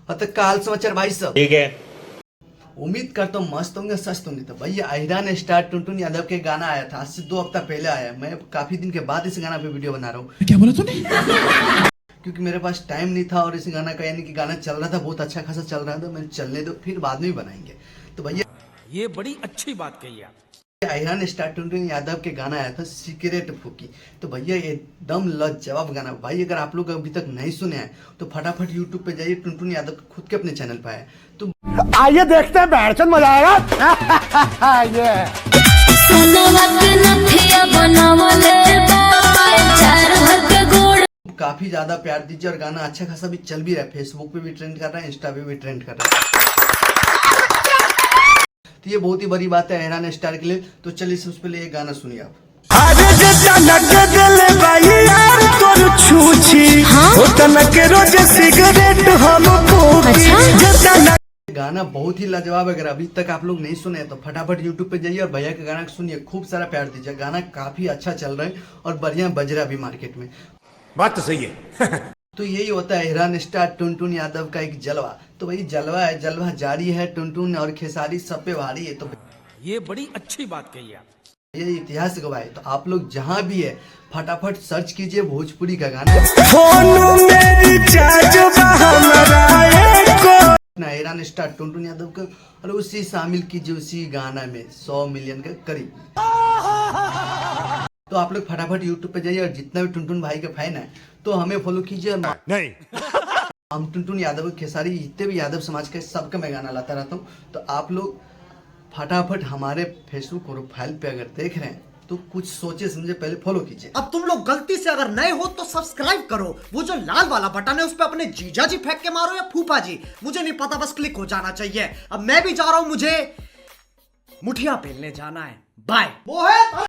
तो काल समाचार भाई सब ठीक है। उम्मीद करता हूँ मस्त होंगे, सस्त होंगे। तो भैया अहिरान स्टार टुनटुन यादव के गाना आया था, आज से 2 हफ्ता पहले आया। मैं काफी दिन के बाद इस गाना पे वीडियो बना रहा हूँ। क्या बोला तूने? क्योंकि मेरे पास टाइम नहीं था और इस गाना का यानी कि गाना चल रहा था, बहुत अच्छा खासा चल रहा था। मैंने चलने दो, फिर बाद में भी बनाएंगे। तो भैया ये बड़ी अच्छी बात कही आप। अहिरान स्टार टुनटुन यादव के गाना आया था सिगरेट फूकी। तो भैया एकदम लाजवाब गाना भाई। अगर आप लोग अभी तक नहीं सुने हैं तो फटाफट यूट्यूब पे जाइए, टुनटुन यादव खुद के अपने चैनल पे है। तो आइए देखते हैं, बैठ मजा आएगा। ये काफी ज्यादा प्यार दीजिए और गाना अच्छा खासा भी चल भी रहा है। फेसबुक पे भी ट्रेंड कर रहा है, इंस्टा पे भी ट्रेंड कर रहा है। तो ये बहुत ही बड़ी बात है अहिरान स्टार के लिए। तो चलिए सबसे पहले ये गाना सुनिए आप। गाना बहुत ही लाजवाब है। अगर अभी तक आप लोग नहीं सुने तो फटाफट यूट्यूब पे जाइए और भैया का गाना सुनिए, खूब सारा प्यार दीजिए। गाना काफी अच्छा चल रहा है और बढ़िया बज रहा है अभी मार्केट में। बात तो सही है। तो यही होता है अहिरान स्टार टुनटुन यादव का एक जलवा। तो भाई जलवा है, जलवा जारी है। टुनटुन और खेसारी सब पे भारी है। तो ये बड़ी अच्छी बात कही आप। ये इतिहास गवाह है। तो आप लोग जहाँ भी है फटाफट सर्च कीजिए भोजपुरी का गाना। अहिरान स्टार टुनटुन यादव का और उसी शामिल कीजिए उसी गाना में 100 मिलियन के करीब। तो आप लोग फटाफट यूट्यूब पे जाइए और जितना भी टुनटुन भाई के फैन है तो हमें फॉलो कीजिए। नहीं हम टुनटुन यादव खेसारी जितने भी यादव समाज के सबका मैं गाना लाता रहता हूँ। तो आप लोग फटाफट हमारे फेसबुक प्रोफाइल पे अगर देख रहे हैं तो कुछ सोचे समझे पहले फॉलो कीजिए। अब तुम लोग गलती से अगर नए हो तो सब्सक्राइब करो। वो जो लाल वाला बटन है उस पे अपने जीजा जी फेंक के मारो या फूफा जी, मुझे नहीं पता, बस क्लिक हो जाना चाहिए। अब मैं भी जा रहा हूं, मुझे मुठिया पेलने जाना है। बाय।